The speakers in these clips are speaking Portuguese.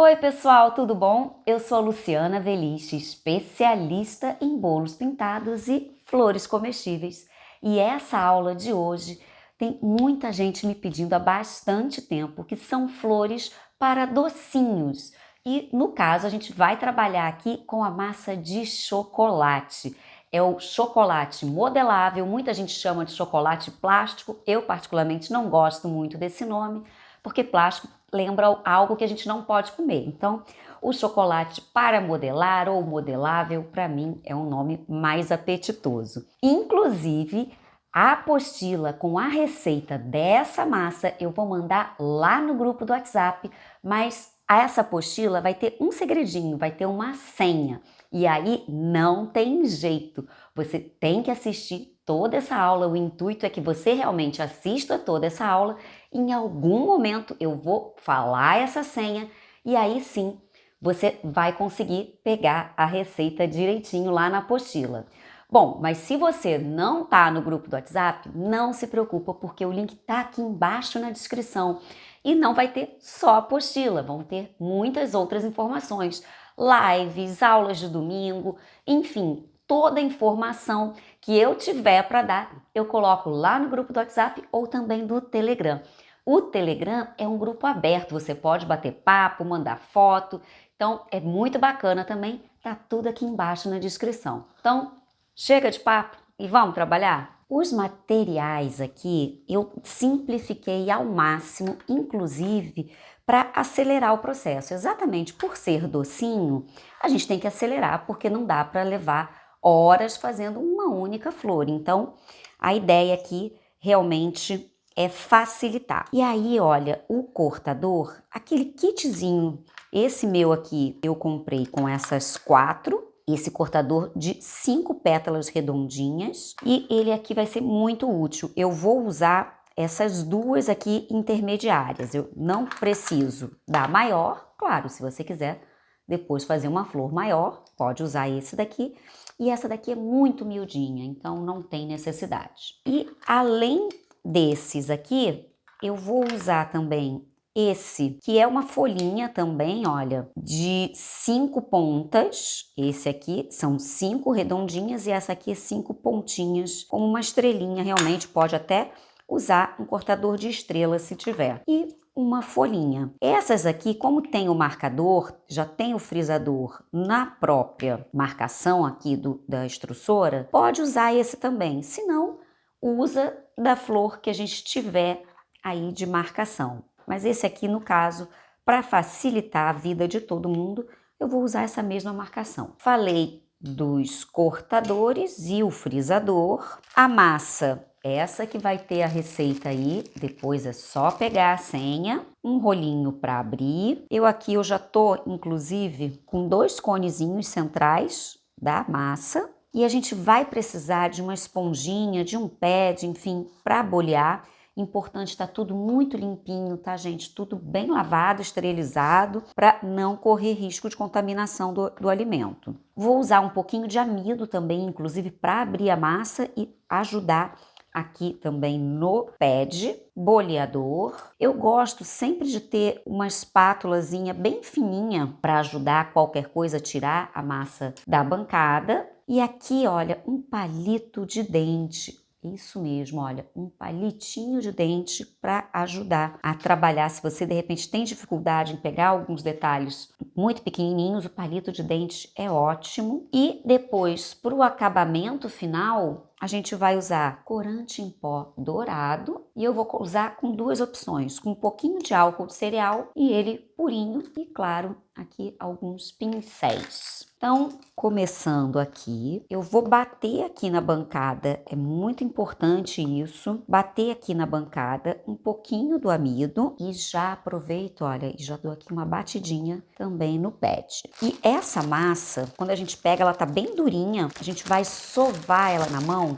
Oi pessoal, tudo bom? Eu sou a Luciana Veliche, especialista em bolos pintados e flores comestíveis. E essa aula de hoje tem muita gente me pedindo há bastante tempo, que são flores para docinhos. E no caso a gente vai trabalhar aqui com a massa de chocolate. É o chocolate modelável, muita gente chama de chocolate plástico. Eu particularmente não gosto muito desse nome, porque plástico lembra algo que a gente não pode comer. Então, o chocolate para modelar ou modelável, para mim, é um nome mais apetitoso. Inclusive, a apostila com a receita dessa massa eu vou mandar lá no grupo do WhatsApp, mas essa apostila vai ter um segredinho, vai ter uma senha. E aí não tem jeito, você tem que assistir toda essa aula. O intuito é que você realmente assista toda essa aula. Em algum momento eu vou falar essa senha e aí sim você vai conseguir pegar a receita direitinho lá na apostila. Bom, mas se você não está no grupo do WhatsApp, não se preocupa, porque o link está aqui embaixo na descrição. E não vai ter só apostila, vão ter muitas outras informações, lives, aulas de domingo, enfim, toda a informação que eu tiver para dar, eu coloco lá no grupo do WhatsApp ou também do Telegram. O Telegram é um grupo aberto, você pode bater papo, mandar foto, então é muito bacana também, tá tudo aqui embaixo na descrição. Então, chega de papo e vamos trabalhar? Os materiais aqui eu simplifiquei ao máximo, inclusive para acelerar o processo. Exatamente por ser docinho, a gente tem que acelerar porque não dá para levar horas fazendo uma única flor. Então, a ideia aqui realmente é facilitar. E aí, olha, o cortador, aquele kitzinho, esse meu aqui eu comprei com essas 4. Esse cortador de 5 pétalas redondinhas e ele aqui vai ser muito útil. Eu vou usar essas duas aqui intermediárias. Eu não preciso da maior, claro, se você quiser depois fazer uma flor maior, pode usar esse daqui. E essa daqui é muito miudinha, então não tem necessidade. E além desses aqui, eu vou usar também esse, que é uma folhinha também, olha, de 5 pontas. Esse aqui são 5 redondinhas e essa aqui é 5 pontinhas, como uma estrelinha. Realmente pode até usar um cortador de estrela se tiver. E uma folhinha. Essas aqui, como tem o marcador, já tem o frisador na própria marcação aqui da extrussora, pode usar esse também. Se não, usa da flor que a gente tiver aí de marcação. Mas esse aqui, no caso, para facilitar a vida de todo mundo, eu vou usar essa mesma marcação. Falei dos cortadores e o frisador. A massa, essa que vai ter a receita aí, depois é só pegar a senha, um rolinho para abrir. Eu já tô, inclusive, com 2 conezinhos centrais da massa. E a gente vai precisar de uma esponjinha, de um pad, enfim, para bolear. Importante estar tudo muito limpinho, tá, gente? Tudo bem lavado, esterilizado, para não correr risco de contaminação do alimento. Vou usar um pouquinho de amido também, inclusive, para abrir a massa e ajudar aqui também no pad, boleador. Eu gosto sempre de ter uma espátulazinha bem fininha para ajudar qualquer coisa a tirar a massa da bancada. E aqui, olha, um palito de dente. Isso mesmo, olha, um palitinho de dente para ajudar a trabalhar. Se você de repente tem dificuldade em pegar alguns detalhes muito pequenininhos, o palito de dente é ótimo. E depois, para o acabamento final, a gente vai usar corante em pó dourado e eu vou usar com 2 opções, com um pouquinho de álcool de cereal e ele purinho e, claro, aqui alguns pincéis. Então, começando aqui, eu vou bater aqui na bancada, é muito importante isso, bater aqui na bancada um pouquinho do amido e já aproveito, olha, e já dou aqui uma batidinha também no pad. E essa massa, quando a gente pega, ela tá bem durinha, a gente vai sovar ela na mão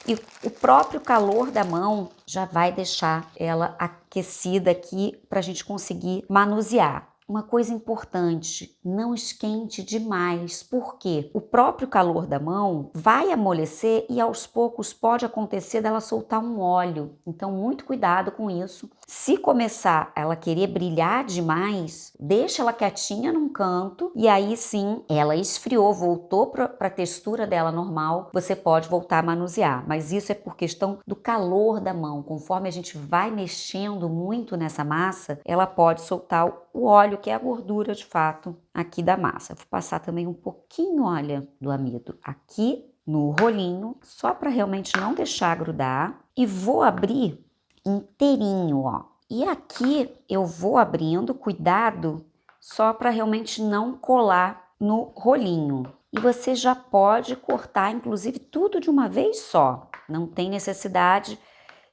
e o próprio calor da mão já vai deixar ela aquecida aqui para a gente conseguir manusear. uma coisa importante, não esquente demais, porque o próprio calor da mão vai amolecer e aos poucos pode acontecer dela soltar um óleo. Então, muito cuidado com isso. Se começar ela querer brilhar demais, deixa ela quietinha num canto e aí sim, ela esfriou, voltou para a textura dela normal, você pode voltar a manusear. Mas isso é por questão do calor da mão. Conforme a gente vai mexendo muito nessa massa, ela pode soltar o óleo, que é a gordura de fato aqui da massa. Vou passar também um pouquinho, olha, do amido aqui no rolinho, só para realmente não deixar grudar. E vou abrir inteirinho, ó. E aqui eu vou abrindo, cuidado, só para realmente não colar no rolinho. E você já pode cortar, inclusive, tudo de uma vez só. Não tem necessidade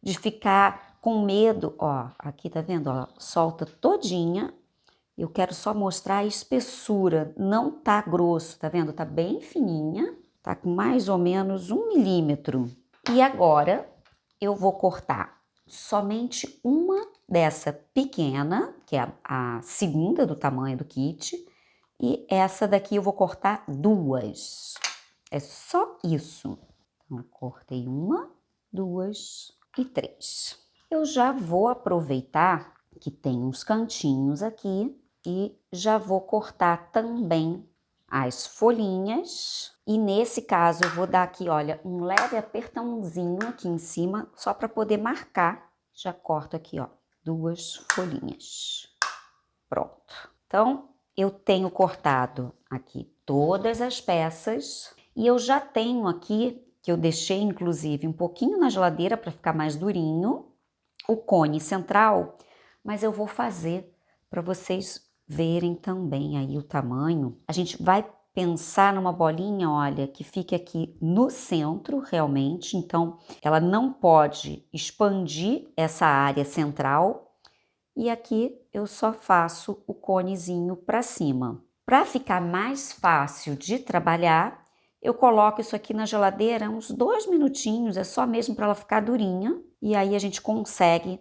de ficar com medo. Ó, aqui tá vendo? Ó, solta todinha. Eu quero só mostrar a espessura. Não tá grosso, tá vendo? Tá bem fininha. Tá com mais ou menos 1 milímetro. E agora eu vou cortar somente uma dessa pequena, que é a segunda do tamanho do kit. E essa daqui eu vou cortar 2. É só isso. Então, cortei 1, 2 e 3. Eu já vou aproveitar que tem uns cantinhos aqui e já vou cortar também as folhinhas. E nesse caso eu vou dar aqui, olha, um leve apertãozinho aqui em cima, só para poder marcar. Já corto aqui, ó, 2 folhinhas. Pronto. Então, eu tenho cortado aqui todas as peças e eu já tenho aqui, que eu deixei inclusive um pouquinho na geladeira para ficar mais durinho, o cone central, mas eu vou fazer para vocês verem também aí o tamanho. A gente vai pensar numa bolinha, olha, que fique aqui no centro realmente, então ela não pode expandir essa área central. E aqui eu só faço o conezinho para cima. Para ficar mais fácil de trabalhar, eu coloco isso aqui na geladeira uns 2 minutinhos, é só mesmo para ela ficar durinha. E aí a gente consegue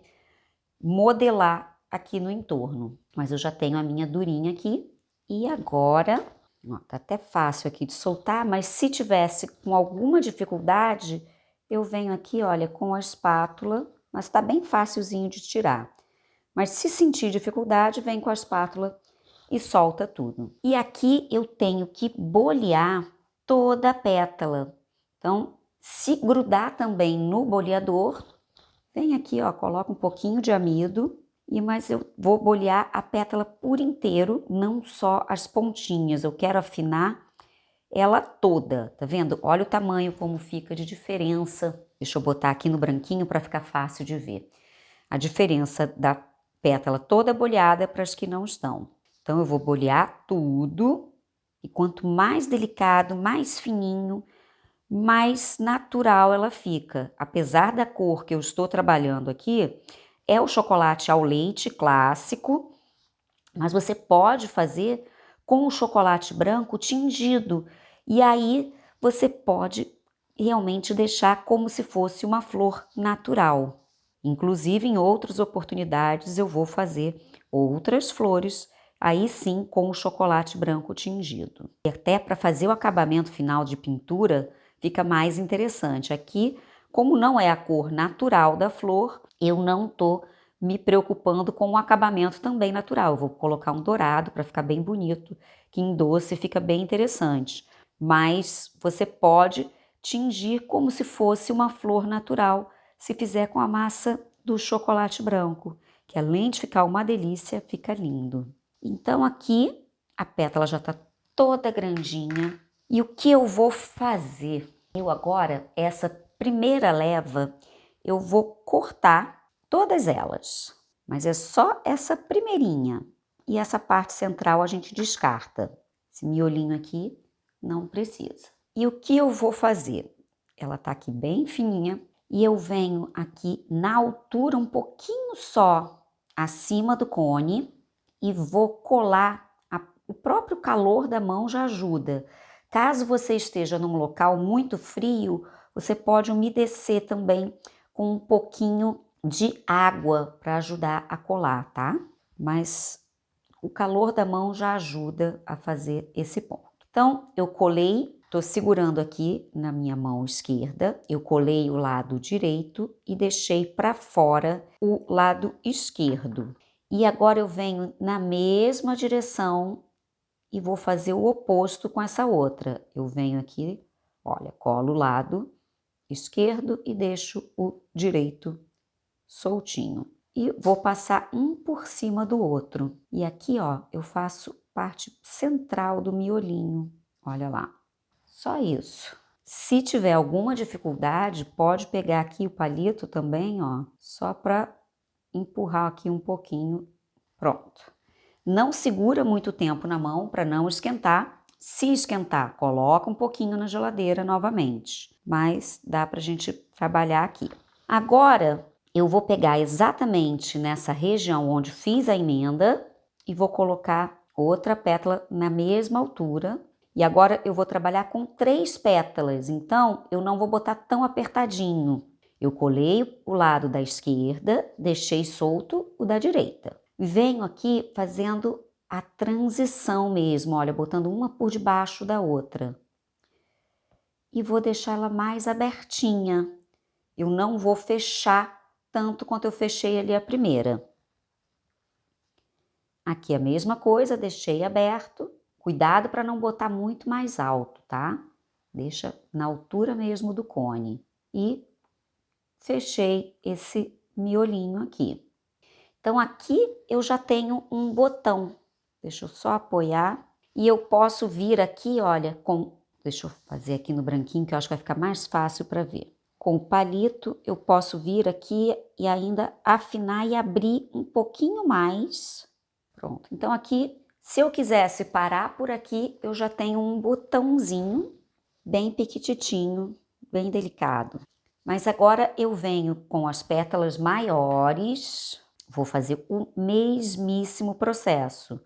modelar aqui no entorno. Mas eu já tenho a minha durinha aqui. E agora, ó, tá até fácil aqui de soltar, mas se tivesse com alguma dificuldade, eu venho aqui, olha, com a espátula, mas tá bem facilzinho de tirar. Mas se sentir dificuldade, vem com a espátula e solta tudo. E aqui eu tenho que bolear toda a pétala. Então, se grudar também no boleador, vem aqui, ó, coloca um pouquinho de amido, mas eu vou bolear a pétala por inteiro, não só as pontinhas. Eu quero afinar ela toda, tá vendo? Olha o tamanho como fica de diferença. Deixa eu botar aqui no branquinho para ficar fácil de ver. A diferença da pétala toda boleada para as que não estão. Então eu vou bolear tudo e quanto mais delicado, mais fininho, mais natural ela fica. Apesar da cor que eu estou trabalhando aqui, é o chocolate ao leite clássico, mas você pode fazer com o chocolate branco tingido e aí você pode realmente deixar como se fosse uma flor natural. Inclusive, em outras oportunidades, eu vou fazer outras flores, aí sim com o chocolate branco tingido. E até para fazer o acabamento final de pintura, fica mais interessante. Aqui, como não é a cor natural da flor, eu não estou me preocupando com o acabamento também natural. Eu vou colocar um dourado para ficar bem bonito, que em doce fica bem interessante. Mas você pode tingir como se fosse uma flor natural, se fizer com a massa do chocolate branco, que além de ficar uma delícia, fica lindo. Então aqui a pétala já está toda grandinha. E o que eu vou fazer? Eu agora, essa primeira leva, eu vou cortar todas elas, mas é só essa primeirinha. E essa parte central a gente descarta. Esse miolinho aqui não precisa. E o que eu vou fazer? Ela tá aqui bem fininha. E eu venho aqui na altura um pouquinho só acima do cone e vou colar, o próprio calor da mão já ajuda. Caso você esteja num local muito frio, você pode umedecer também com um pouquinho de água para ajudar a colar, tá? Mas o calor da mão já ajuda a fazer esse ponto. Então, eu colei, tô segurando aqui na minha mão esquerda, eu colei o lado direito e deixei para fora o lado esquerdo. E agora eu venho na mesma direção e vou fazer o oposto com essa outra. Eu venho aqui, olha, colo o lado esquerdo e deixo o direito soltinho. E vou passar um por cima do outro. E aqui, ó, eu faço parte central do miolinho. Olha lá. Só isso. Se tiver alguma dificuldade, pode pegar aqui o palito também, ó, só para empurrar aqui um pouquinho. Pronto. Não segura muito tempo na mão para não esquentar. Se esquentar, coloca um pouquinho na geladeira novamente. Mas dá pra gente trabalhar aqui. Agora, eu vou pegar exatamente nessa região onde fiz a emenda e vou colocar outra pétala na mesma altura. E agora eu vou trabalhar com 3 pétalas, então eu não vou botar tão apertadinho. Eu colei o lado da esquerda, deixei solto o da direita. Venho aqui fazendo a transição mesmo, olha, botando uma por debaixo da outra. E vou deixar ela mais abertinha. Eu não vou fechar tanto quanto eu fechei ali a primeira. Aqui a mesma coisa, deixei aberto. Cuidado para não botar muito mais alto, tá? Deixa na altura mesmo do cone. E fechei esse miolinho aqui. Então aqui eu já tenho um botão. Deixa eu só apoiar. E eu posso vir aqui, olha, deixa eu fazer aqui no branquinho que eu acho que vai ficar mais fácil para ver. Com o palito eu posso vir aqui e ainda afinar e abrir um pouquinho mais. Pronto. Então aqui, se eu quisesse parar por aqui, eu já tenho um botãozinho bem pequititinho, bem delicado. Mas agora eu venho com as pétalas maiores, vou fazer o mesmíssimo processo.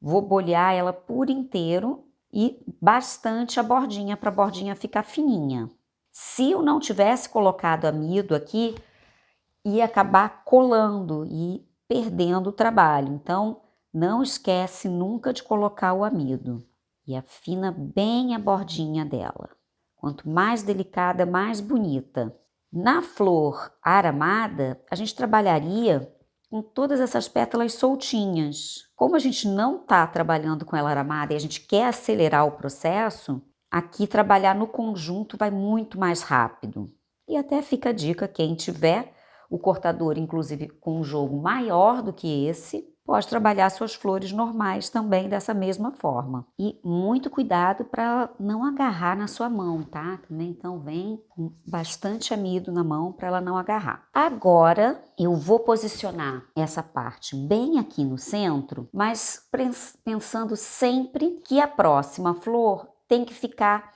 Vou bolhar ela por inteiro e bastante a bordinha, para a bordinha ficar fininha. Se eu não tivesse colocado amido aqui, ia acabar colando e perdendo o trabalho. Então, não esquece nunca de colocar o amido. E afina bem a bordinha dela. Quanto mais delicada, mais bonita. Na flor aramada, a gente trabalharia com todas essas pétalas soltinhas. Como a gente não está trabalhando com ela aramada e a gente quer acelerar o processo, aqui trabalhar no conjunto vai muito mais rápido. E até fica a dica, quem tiver o cortador, inclusive com um jogo maior do que esse, pode trabalhar suas flores normais também dessa mesma forma. E muito cuidado para não agarrar na sua mão, tá? Também então vem com bastante amido na mão para ela não agarrar. Agora eu vou posicionar essa parte bem aqui no centro, mas pensando sempre que a próxima flor tem que ficar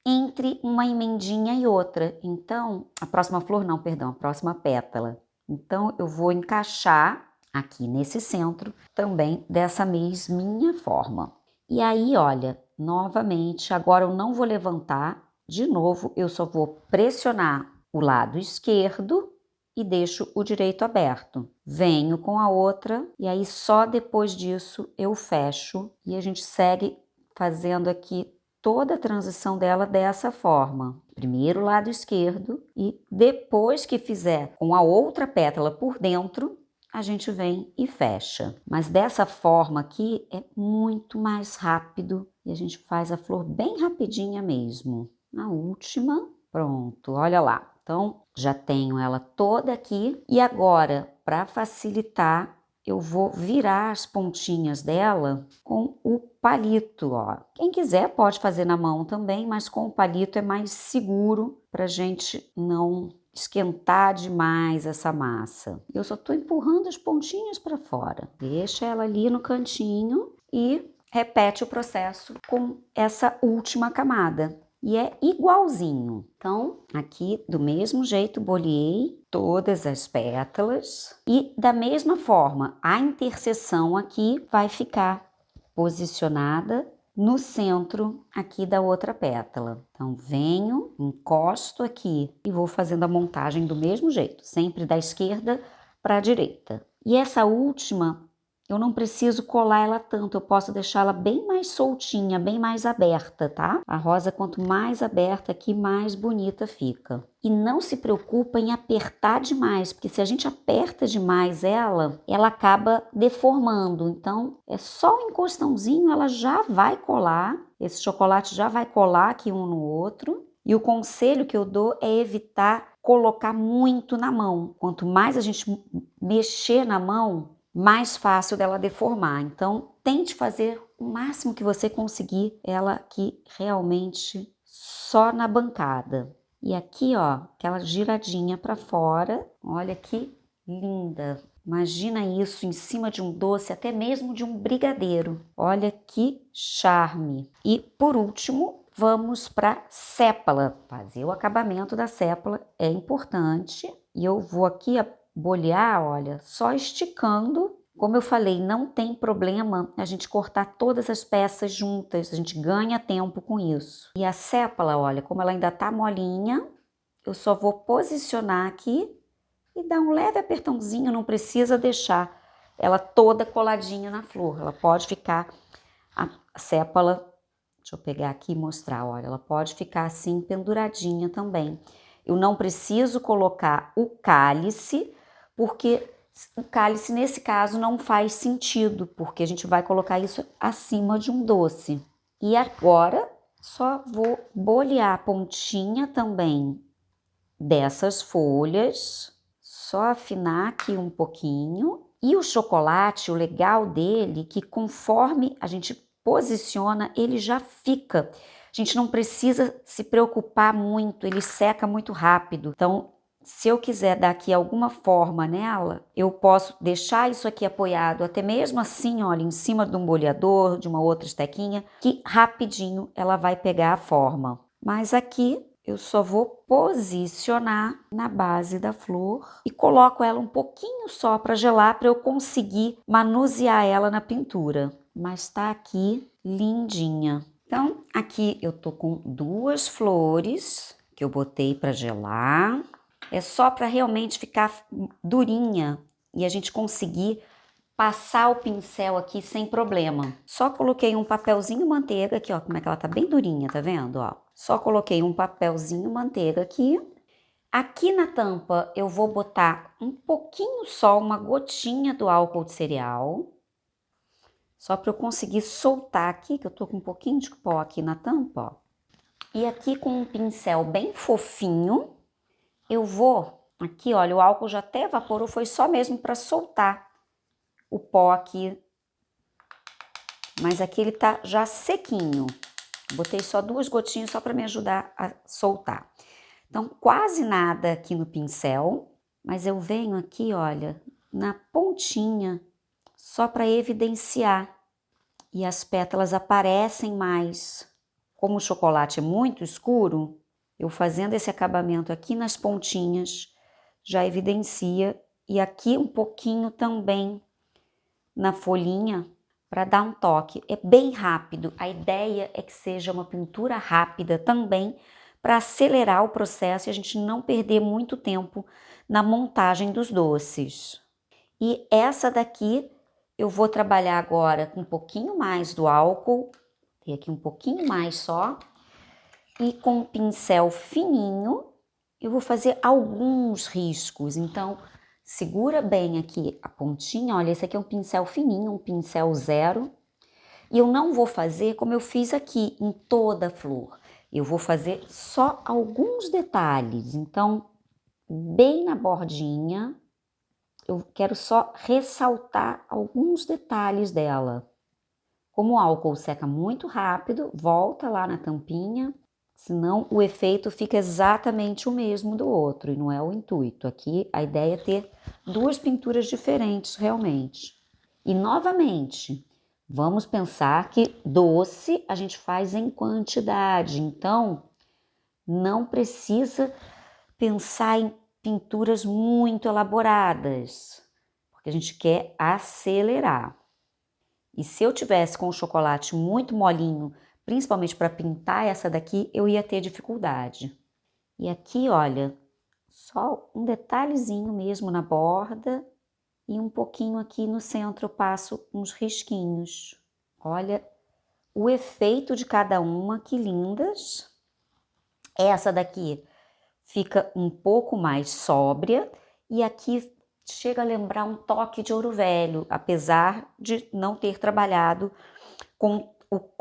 entre uma emendinha e outra. Então, a próxima flor não, perdão, a próxima pétala. Então, eu vou encaixar aqui nesse centro também dessa mesminha forma. E aí, olha, novamente, agora eu não vou levantar. De novo, eu só vou pressionar o lado esquerdo e deixo o direito aberto. Venho com a outra e aí só depois disso eu fecho e a gente segue fazendo aqui toda a transição dela dessa forma. Primeiro o lado esquerdo e depois que fizer com a outra pétala por dentro, a gente vem e fecha. Mas dessa forma aqui é muito mais rápido e a gente faz a flor bem rapidinha mesmo. Na última, pronto, olha lá. Então, já tenho ela toda aqui e agora, para facilitar, eu vou virar as pontinhas dela com o palito, ó. Quem quiser pode fazer na mão também, mas com o palito é mais seguro pra gente não esquentar demais essa massa. Eu só tô empurrando as pontinhas para fora. Deixa ela ali no cantinho e repete o processo com essa última camada. E é igualzinho. Então, aqui do mesmo jeito bolhei todas as pétalas e da mesma forma a interseção aqui vai ficar posicionada no centro aqui da outra pétala. Então, venho, encosto aqui e vou fazendo a montagem do mesmo jeito, sempre da esquerda para a direita. E essa última eu não preciso colar ela tanto, eu posso deixá-la bem mais soltinha, bem mais aberta, tá? A rosa, quanto mais aberta aqui, mais bonita fica. E não se preocupa em apertar demais, porque se a gente aperta demais ela acaba deformando. Então, é só um encostãozinho, ela já vai colar. Esse chocolate já vai colar aqui um no outro. E o conselho que eu dou é evitar colocar muito na mão. Quanto mais a gente mexer na mão, mais fácil dela deformar. Então, tente fazer o máximo que você conseguir ela aqui realmente só na bancada. E aqui, ó, aquela giradinha para fora. Olha que linda. Imagina isso em cima de um doce, até mesmo de um brigadeiro. Olha que charme. E por último, vamos para sépala. Fazer o acabamento da sépala é importante. E eu vou aqui bolhar, olha, só esticando. Como eu falei, não tem problema a gente cortar todas as peças juntas, a gente ganha tempo com isso. E a sépala, olha, como ela ainda tá molinha, eu só vou posicionar aqui e dar um leve apertãozinho, não precisa deixar ela toda coladinha na flor. Ela pode ficar, a sépala, deixa eu pegar aqui e mostrar, olha, ela pode ficar assim penduradinha também. Eu não preciso colocar o cálice, porque o cálice nesse caso não faz sentido, porque a gente vai colocar isso acima de um doce. E agora só vou bolear a pontinha também dessas folhas, só afinar aqui um pouquinho. E o chocolate, o legal dele, que conforme a gente posiciona, ele já fica. A gente não precisa se preocupar muito, ele seca muito rápido. Então, se eu quiser dar aqui alguma forma nela, eu posso deixar isso aqui apoiado, até mesmo assim, olha, em cima de um boleador, de uma outra estequinha, que rapidinho ela vai pegar a forma. Mas aqui eu só vou posicionar na base da flor e coloco ela um pouquinho só para gelar, para eu conseguir manusear ela na pintura. Mas tá aqui lindinha. Então, aqui eu tô com 2 flores que eu botei para gelar. É só para realmente ficar durinha e a gente conseguir passar o pincel aqui sem problema. Só coloquei um papelzinho manteiga aqui, ó, como é que ela tá bem durinha, tá vendo, ó? Só coloquei um papelzinho manteiga aqui. Aqui na tampa eu vou botar um pouquinho só, uma gotinha do álcool de cereal. Só para eu conseguir soltar aqui, que eu tô com um pouquinho de pó aqui na tampa, ó. E aqui com um pincel bem fofinho, eu vou, aqui olha, o álcool já até evaporou, foi só mesmo para soltar o pó aqui. Mas aqui ele tá já sequinho. Botei só 2 gotinhas só para me ajudar a soltar. Então, quase nada aqui no pincel, mas eu venho aqui, olha, na pontinha, só para evidenciar. E as pétalas aparecem mais. Como o chocolate é muito escuro, eu fazendo esse acabamento aqui nas pontinhas, já evidencia. E aqui um pouquinho também na folhinha, para dar um toque. É bem rápido, a ideia é que seja uma pintura rápida também, para acelerar o processo e a gente não perder muito tempo na montagem dos doces. E essa daqui eu vou trabalhar agora com um pouquinho mais do álcool, tem aqui um pouquinho mais só, e com um pincel fininho eu vou fazer alguns riscos. Então, segura bem aqui a pontinha, olha, esse aqui é um pincel fininho, um pincel 0. E eu não vou fazer como eu fiz aqui em toda a flor. Eu vou fazer só alguns detalhes. Então, bem na bordinha, eu quero só ressaltar alguns detalhes dela. Como o álcool seca muito rápido, volta lá na tampinha, senão o efeito fica exatamente o mesmo do outro e não é o intuito. Aqui a ideia é ter 2 pinturas diferentes realmente. E novamente, vamos pensar que doce a gente faz em quantidade, então não precisa pensar em pinturas muito elaboradas, porque a gente quer acelerar. E se eu tivesse com o chocolate muito molinho, principalmente para pintar essa daqui, eu ia ter dificuldade. E aqui, olha, só um detalhezinho mesmo na borda e um pouquinho aqui no centro eu passo uns risquinhos. Olha o efeito de cada uma, que lindas! Essa daqui fica um pouco mais sóbria e aqui chega a lembrar um toque de ouro velho, apesar de não ter trabalhado com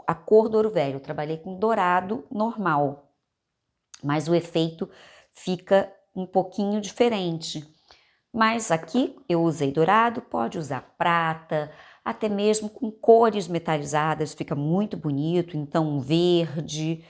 a cor do ouro velho. Eu trabalhei com dourado normal, mas o efeito fica um pouquinho diferente. Mas aqui eu usei dourado, pode usar prata, até mesmo com cores metalizadas, fica muito bonito. Então verde,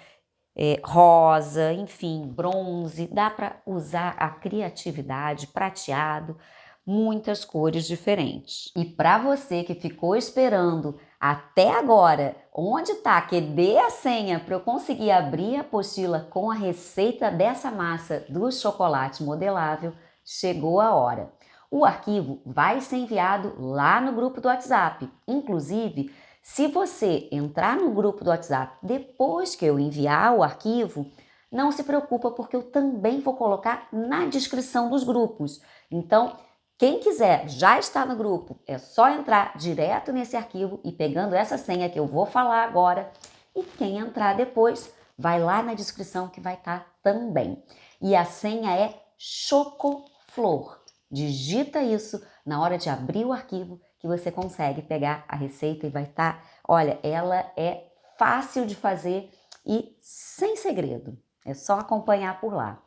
rosa, enfim, bronze, dá para usar a criatividade, prateado, muitas cores diferentes. E para você que ficou esperando até agora, onde tá? Que dê a senha para eu conseguir abrir a apostila com a receita dessa massa do chocolate modelável, chegou a hora. O arquivo vai ser enviado lá no grupo do WhatsApp. Inclusive, se você entrar no grupo do WhatsApp depois que eu enviar o arquivo, não se preocupa, porque eu também vou colocar na descrição dos grupos. Então, quem quiser já está no grupo, é só entrar direto nesse arquivo e pegando essa senha que eu vou falar agora. E quem entrar depois, vai lá na descrição que vai estar também. E a senha é Chocoflor. Digita isso na hora de abrir o arquivo que você consegue pegar a receita e vai estar... Olha, ela é fácil de fazer e sem segredo. É só acompanhar por lá.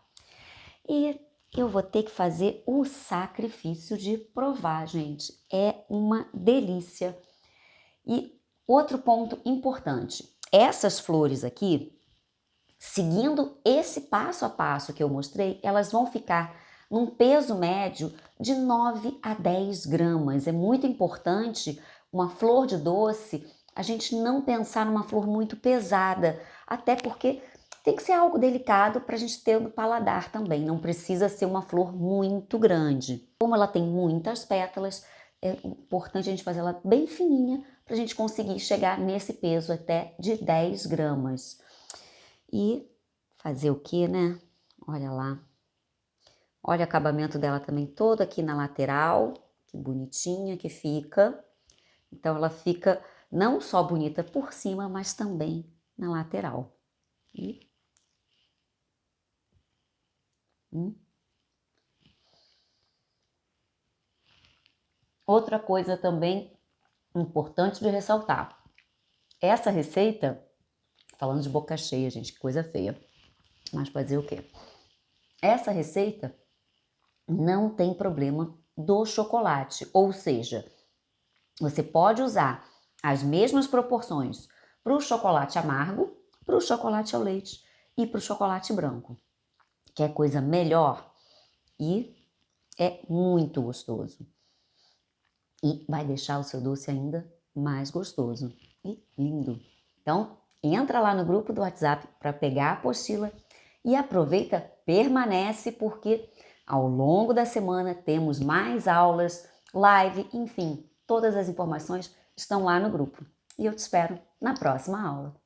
E eu vou ter que fazer o sacrifício de provar, gente. É uma delícia. E outro ponto importante. Essas flores aqui, seguindo esse passo a passo que eu mostrei, elas vão ficar num peso médio de 9 a 10 gramas. É muito importante uma flor de doce, a gente não pensar numa flor muito pesada, até porque tem que ser algo delicado para a gente ter no paladar também. Não precisa ser uma flor muito grande. Como ela tem muitas pétalas, é importante a gente fazer ela bem fininha para a gente conseguir chegar nesse peso até de 10 gramas. E fazer o que, né? Olha lá. Olha o acabamento dela também todo aqui na lateral, que bonitinha que fica. Então ela fica não só bonita por cima, mas também na lateral. E... Outra coisa também importante de ressaltar. Essa receita, falando de boca cheia, gente, que coisa feia. Mas fazer o quê? Essa receita não tem problema do chocolate, ou seja, você pode usar as mesmas proporções para o chocolate amargo, para o chocolate ao leite e para o chocolate branco. Quer coisa melhor? E é muito gostoso. E vai deixar o seu doce ainda mais gostoso e lindo. Então, entra lá no grupo do WhatsApp para pegar a apostila e aproveita, permanece, porque ao longo da semana temos mais aulas, live, enfim, todas as informações estão lá no grupo. E eu te espero na próxima aula.